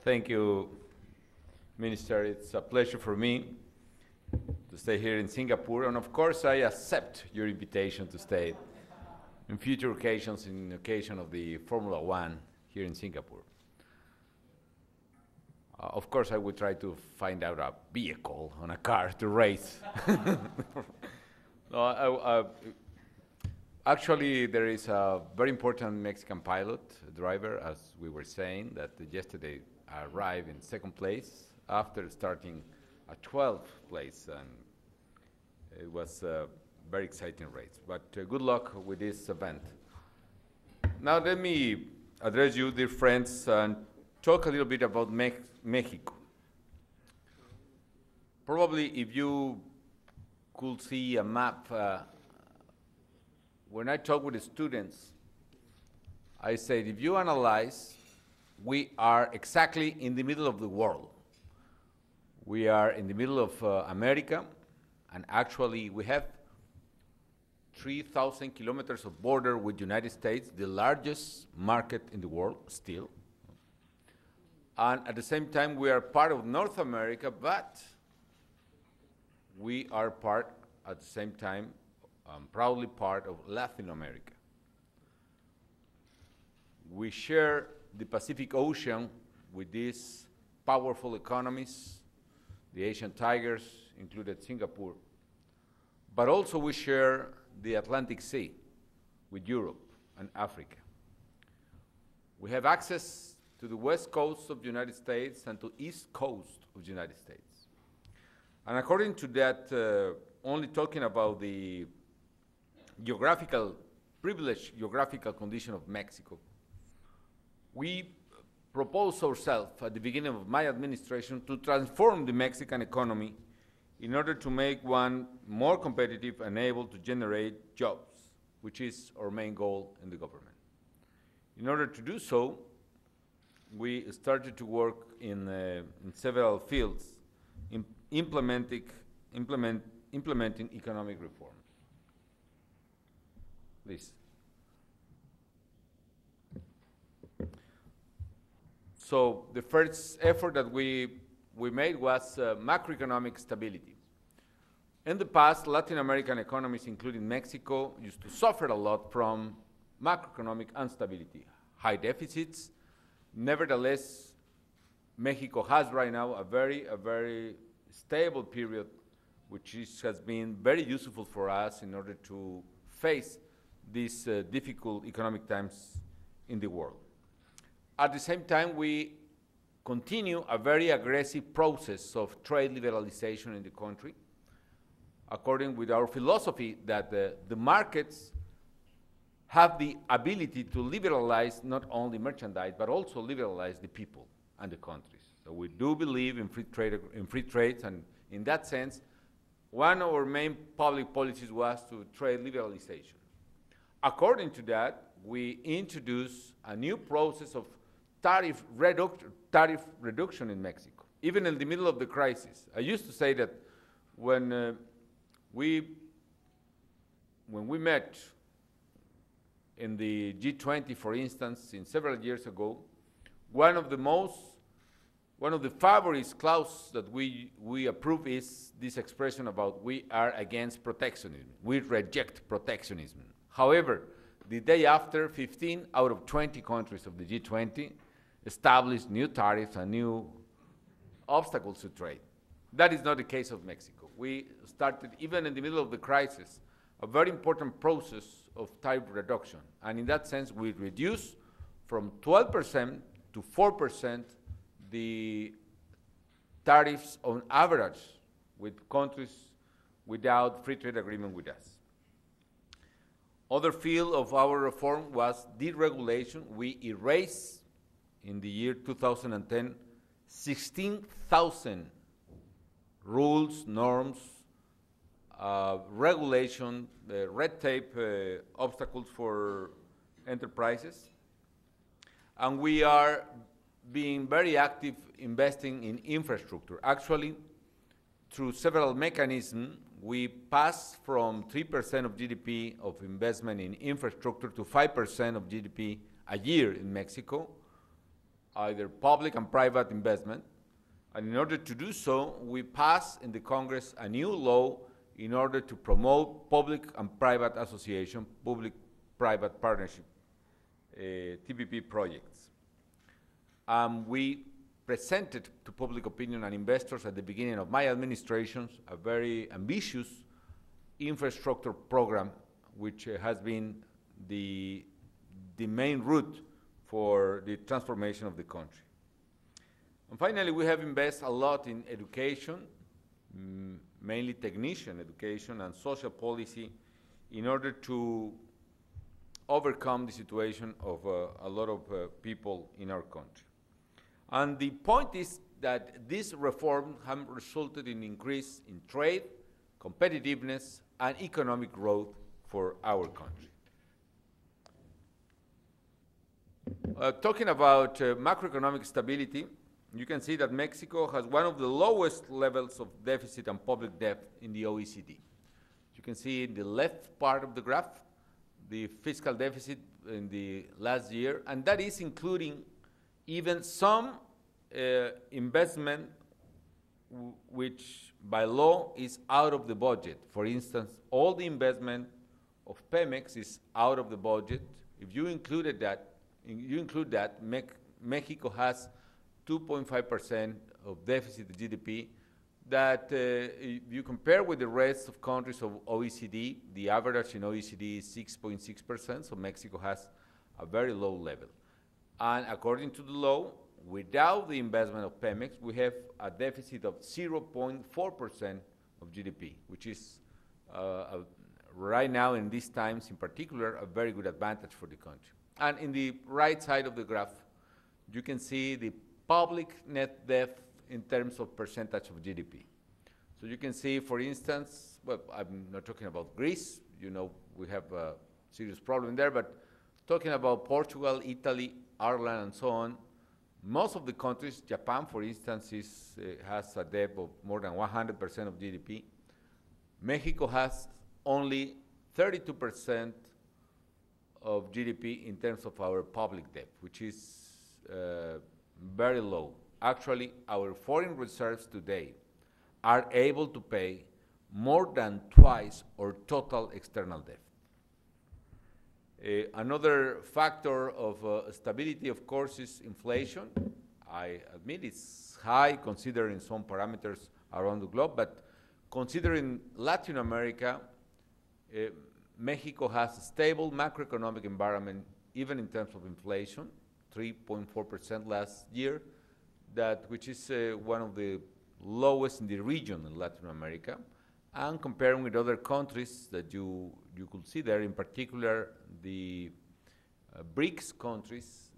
Thank you, Minister. It's a pleasure for me to stay here in Singapore, and of course I accept your invitation to stay in future occasions, in occasion of the Formula One here in Singapore. Of course I would try to find out a vehicle on a car to race. No, actually, there is a very important Mexican pilot, driver, as we were saying, that yesterday arrived in second place after starting a 12th place, and it was a very exciting race. But good luck with this event. Now let me address you, dear friends, and talk a little bit about Mexico. Probably if you could see a map, when I talk with the students, I said, if you analyze, we are exactly in the middle of the world. We are in the middle of America, and actually we have 3,000 kilometers of border with the United States, the largest market in the world still. And at the same time, we are part of North America, but we are part, at the same time, proudly part of Latin America. We share the Pacific Ocean with these powerful economies, the Asian tigers, included Singapore, but also we share the Atlantic Sea with Europe and Africa. We have access to the west coast of the United States and to east coast of the United States. And according to that, only talking about the privileged geographical condition of Mexico, we proposed ourselves at the beginning of my administration to transform the Mexican economy in order to make one more competitive and able to generate jobs, which is our main goal in the government. In order to do so, we started to work in several fields, implementing economic reforms. Please. So the first effort that we made was macroeconomic stability. In the past, Latin American economies, including Mexico, used to suffer a lot from macroeconomic instability, high deficits. Nevertheless, Mexico has right now a very stable period, which has been very useful for us in order to face these difficult economic times in the world. At the same time, we continue a very aggressive process of trade liberalization in the country, according with our philosophy that the markets have the ability to liberalize not only merchandise, but also liberalize the people and the countries. So we do believe in free trade, and in that sense, one of our main public policies was to trade liberalization. According to that, we introduced a new process of tariff reduction in Mexico, even in the middle of the crisis. I used to say that when we met in the G20, for instance, in several years ago, one of the favorite clauses that we approve is this expression about we are against protectionism. We reject protectionism. However, the day after, 15 out of 20 countries of the G20 established new tariffs and new obstacles to trade. That is not the case of Mexico. We started, even in the middle of the crisis, a very important process of tariff reduction. And in that sense, we reduced from 12% to 4% the tariffs on average with countries without free trade agreement with us. Other field of our reform was deregulation. We erased in the year 2010 16,000 rules, norms, regulation, red tape, obstacles for enterprises. And we are being very active investing in infrastructure. Actually, through several mechanisms, we passed from 3% of GDP of investment in infrastructure to 5% of GDP a year in Mexico, either public and private investment. And in order to do so, we passed in the Congress a new law in order to promote public and private association, public-private partnership, TPP projects. We presented to public opinion and investors at the beginning of my administration a very ambitious infrastructure program, which has been the main route for the transformation of the country. And finally, we have invested a lot in education, mainly technician education and social policy, in order to overcome the situation of a lot of people in our country. And the point is that these reforms have resulted in increase in trade, competitiveness, and economic growth for our country. Talking about macroeconomic stability, you can see that Mexico has one of the lowest levels of deficit and public debt in the OECD. You can see in the left part of the graph the fiscal deficit in the last year, and that is including even some investment which by law is out of the budget. For instance, all the investment of Pemex is out of the budget. If you include that, Mexico has 2.5% of deficit to GDP. That if you compare with the rest of countries of OECD, the average in OECD is 6.6%, so Mexico has a very low level. And according to the law, without the investment of Pemex, we have a deficit of 0.4% of GDP, which is right now in these times in particular a very good advantage for the country. And in the right side of the graph, you can see the public net debt in terms of percentage of GDP. So you can see, for instance, well, I'm not talking about Greece, you know, we have a serious problem there, but talking about Portugal, Italy, Ireland, and so on, most of the countries, Japan, for instance, has a debt of more than 100% of GDP. Mexico has only 32% of GDP in terms of our public debt, which is very low. Actually, our foreign reserves today are able to pay more than twice our total external debt. Another factor of stability, of course, is inflation. I admit it's high considering some parameters around the globe, but considering Latin America, Mexico has a stable macroeconomic environment, even in terms of inflation, 3.4% last year, which is one of the lowest in the region in Latin America. And comparing with other countries that you could see there, in particular the BRICS countries,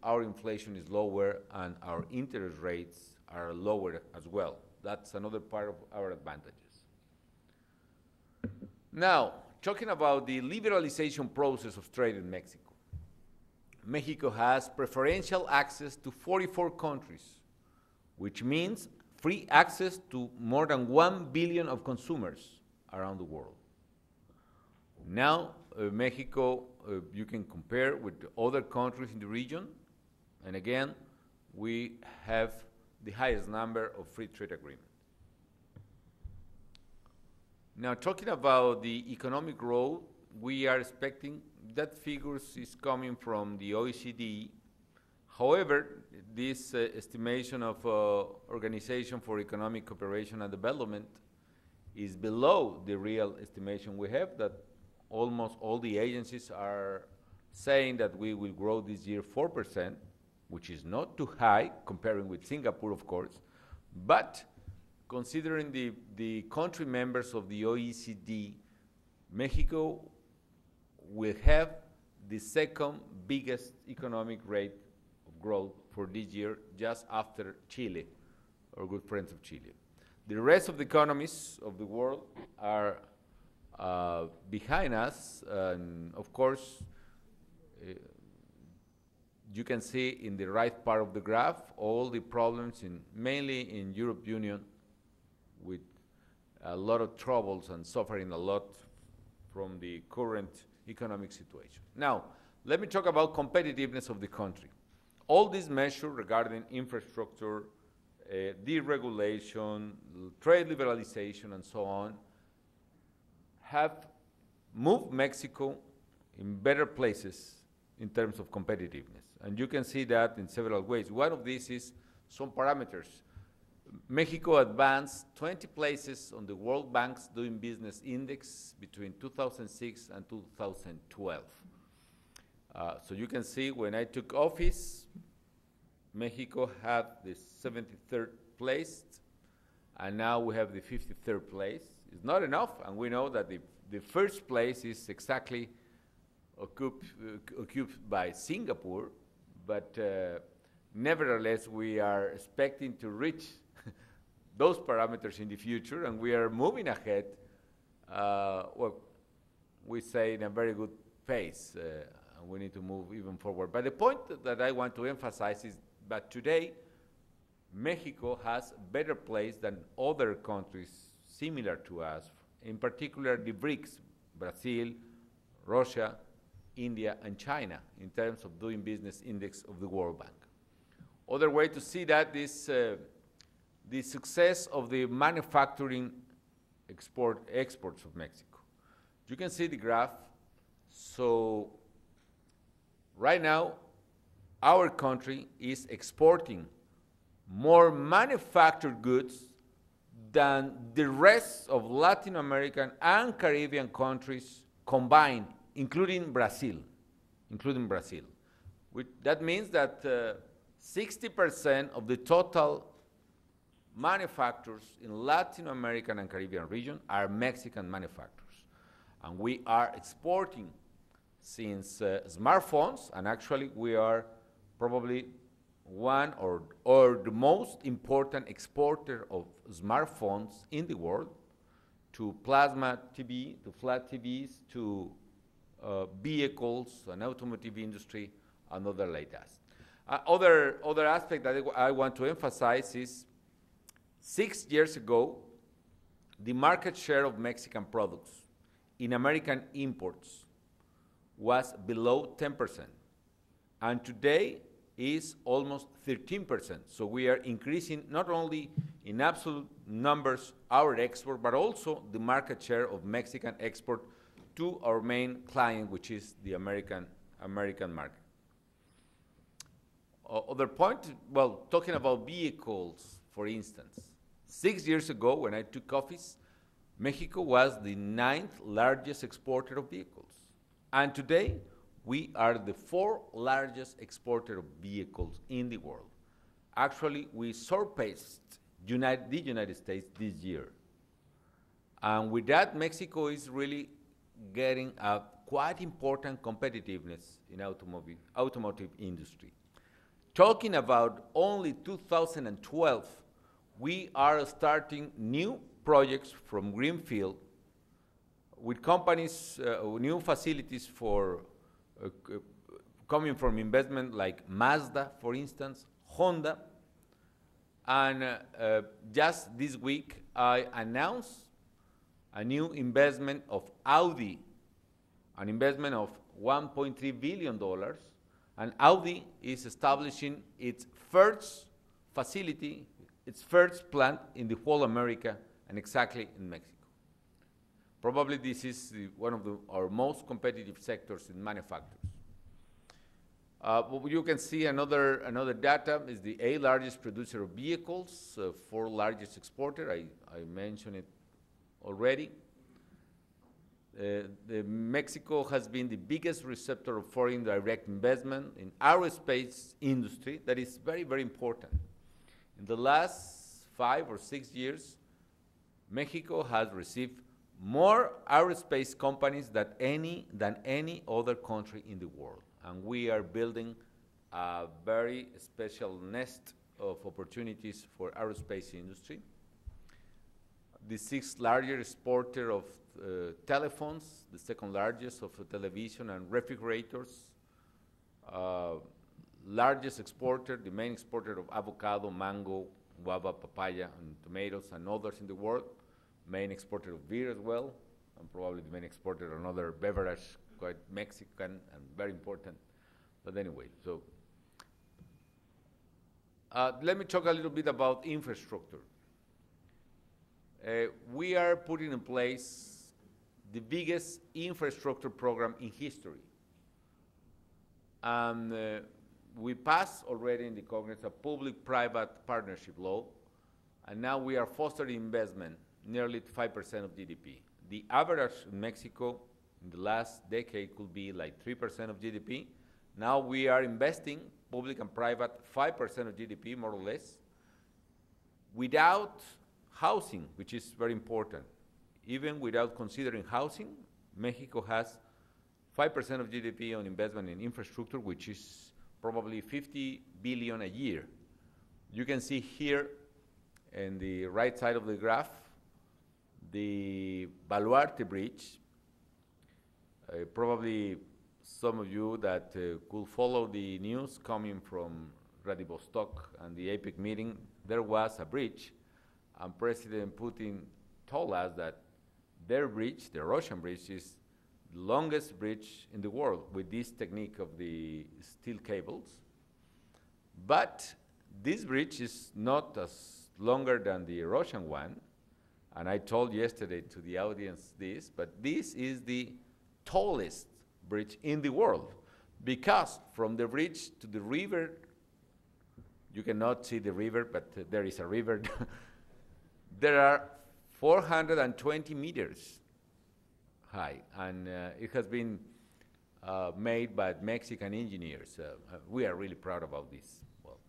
our inflation is lower and our interest rates are lower as well. That's another part of our advantages. Now, talking about the liberalization process of trade in Mexico. Mexico has preferential access to 44 countries, which means free access to more than 1 billion of consumers around the world. Now, Mexico, you can compare with the other countries in the region, and again, we have the highest number of free trade agreements. Now, talking about the economic growth, we are expecting that figures is coming from the OECD. However, this estimation of Organization for Economic Cooperation and Development is below the real estimation we have, that almost all the agencies are saying that we will grow this year 4%, which is not too high, comparing with Singapur, of course, but considering the country members of the OECD, Mexico will have the second biggest economic rate of growth for this year, just after Chile, our good friends of Chile. The rest of the economies of the world are behind us, and of course, you can see in the right part of the graph all the problems mainly in Europe Union, with a lot of troubles and suffering a lot from the current economic situation. Now, let me talk about competitiveness of the country. All these measures regarding infrastructure, deregulation, trade liberalization, and so on, have moved Mexico in better places in terms of competitiveness. And you can see that in several ways. One of these is some parameters. Mexico advanced 20 places on the World Bank's Doing Business Index between 2006 and 2012. So you can see when I took office, Mexico had the 73rd place, and now we have the 53rd place. It's not enough, and we know that the first place is exactly occupied by Singapur, but nevertheless, we are expecting to reach those parameters in the future, and we are moving ahead, well, we say in a very good pace, and we need to move even forward. But the point that I want to emphasize is that today, Mexico has a better place than other countries similar to us, in particular the BRICS, Brazil, Russia, India, and China, in terms of Doing Business Index of the World Bank. Other way to see that is the success of the manufacturing exports of Mexico. You can see the graph. So right now, our country is exporting more manufactured goods than the rest of Latin American and Caribbean countries combined, including Brazil. That means that 60% of the total manufacturers in Latin American and Caribbean region are Mexican manufacturers. And we are exporting since smartphones, and actually we are probably one or the most important exporter of smartphones in the world, to plasma TV, to flat TVs, to vehicles, and automotive industry, and other like that. Other aspect that I want to emphasize is 6 years ago, the market share of Mexican products in American imports was below 10%, and today is almost 13%. So we are increasing not only in absolute numbers our export, but also the market share of Mexican export to our main client, which is the American market. Other point, well, talking about vehicles, for instance, 6 years ago when I took office, Mexico was the 9th largest exporter of vehicles. And today, we are the 4th largest exporter of vehicles in the world. Actually, we surpassed the United States this year. And with that, Mexico is really getting a quite important competitiveness in automotive industry. Talking about only 2012, we are starting new projects from Greenfield with companies, new facilities for coming from investment like Mazda, for instance, Honda. And just this week, I announced a new investment of Audi, an investment of $1.3 billion. And Audi is establishing its first facility, its first plant in the whole America, and exactly in Mexico. Probably this is one of our most competitive sectors in manufacturers. You can see another data is the 8th largest producer of vehicles, 4th largest exporter. I mentioned it already. Mexico has been the biggest receptor of foreign direct investment in aerospace industry. That is very, very important. In the last 5 or 6 years, Mexico has received more aerospace companies than any other country in the world. And we are building a very special nest of opportunities for aerospace industry. The 6th largest exporter of telephones, the 2nd largest of television and refrigerators, largest exporter, the main exporter of avocado, mango, guava, papaya, and tomatoes, and others in the world, main exporter of beer as well, and probably the main exporter of another beverage, quite Mexican and very important. But anyway, so Let me talk a little bit about infrastructure. We are putting in place the biggest infrastructure program in history. And we passed already in the Congress a public-private partnership law, and now we are fostering investment, nearly 5% of GDP. The average in Mexico in the last decade could be like 3% of GDP. Now we are investing, public and private, 5% of GDP, more or less, without housing, which is very important. Even without considering housing, Mexico has 5% of GDP on investment in infrastructure, which is probably 50 billion a year. You can see here in the right side of the graph, the Baluarte Bridge. Probably some of you that could follow the news coming from Vladivostok and the APEC meeting, there was a bridge, and President Putin told us that their bridge, the Russian bridge, is the longest bridge in the world with this technique of the steel cables. But this bridge is not as longer than the Russian one, and I told yesterday to the audience this, but this is the tallest bridge in the world, because from the bridge to the river, you cannot see the river, but there is a river, there are 420 meters high, and it has been made by Mexican engineers. We are really proud about this. Well,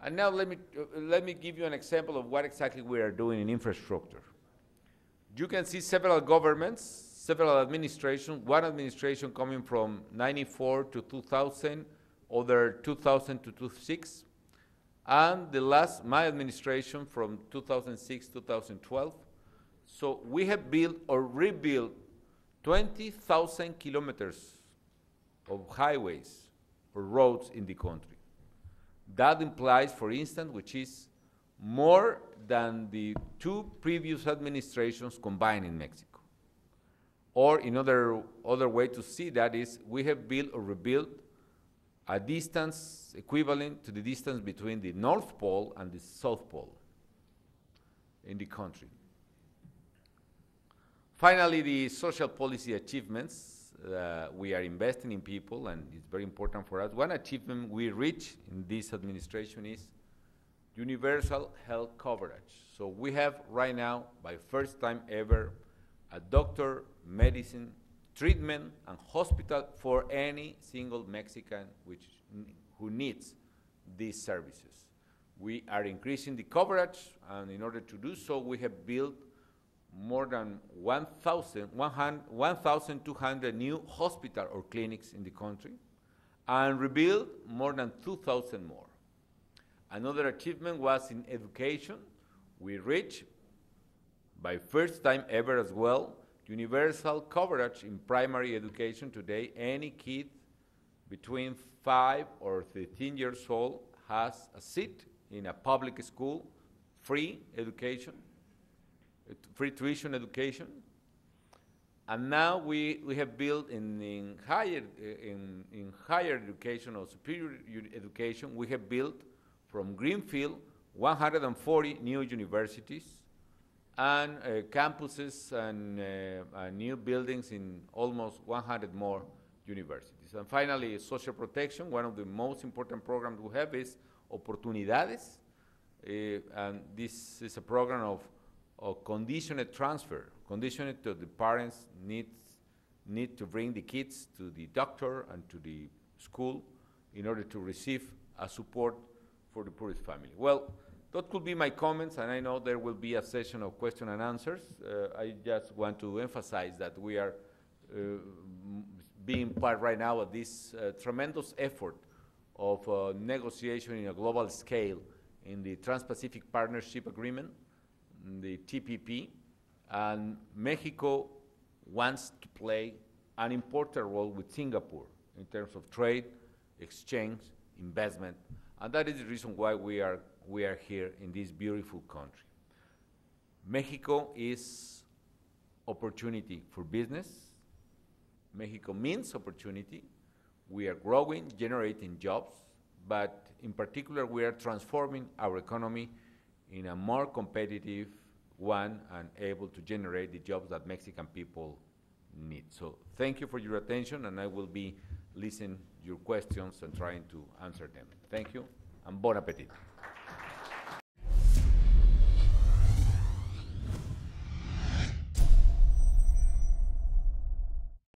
and now let me give you an example of what exactly we are doing in infrastructure. You can see several governments, several administrations, one administration coming from 94 to 2000, other 2000 to 2006, and the last, my administration from 2006 to 2012. So we have built or rebuilt 20,000 kilometers of highways or roads in the country. That implies, for instance, which is more than the two previous administrations combined in Mexico. Or another way to see that is we have built or rebuilt a distance equivalent to the distance between the North Pole and the South Pole in the country. Finally, the social policy achievements. We are investing in people, and it's very important for us. One achievement we reached in this administration is universal health coverage. So we have right now, by first time ever, a doctor, medicine, treatment, and hospital for any single Mexican who needs these services. We are increasing the coverage, and in order to do so, we have built more than 1,200 new hospitals or clinics in the country, and rebuilt more than 2,000 more. Another achievement was in education. We reached, by first time ever as well, universal coverage in primary education. Today, any kid between 5 or 13 years old has a seat in a public school, free education, free tuition education. And now we have built in higher education or superior education, we have built from Greenfield 140 new universities and campuses and new buildings in almost 100 more universities. And finally, social protection. One of the most important programs we have is Oportunidades, and this is a program of conditioned transfer. Conditioned to the parents need to bring the kids to the doctor and to the school in order to receive a support for the poorest family. Well, that could be my comments, and I know there will be a session of question and answers. I just want to emphasize that we are being part right now of this tremendous effort of negotiation in a global scale in the Trans-Pacific Partnership Agreement, the TPP, and Mexico wants to play an important role with Singapore in terms of trade, exchange, investment, and that is the reason why we are here in this beautiful country. Mexico is opportunity for business. Mexico means opportunity. We are growing, generating jobs. but in particular, we are transforming our economy in a more competitive one and able to generate the jobs that Mexican people need. So thank you for your attention, and I will be listening your questions and trying to answer them. Thank you, and bon appetit.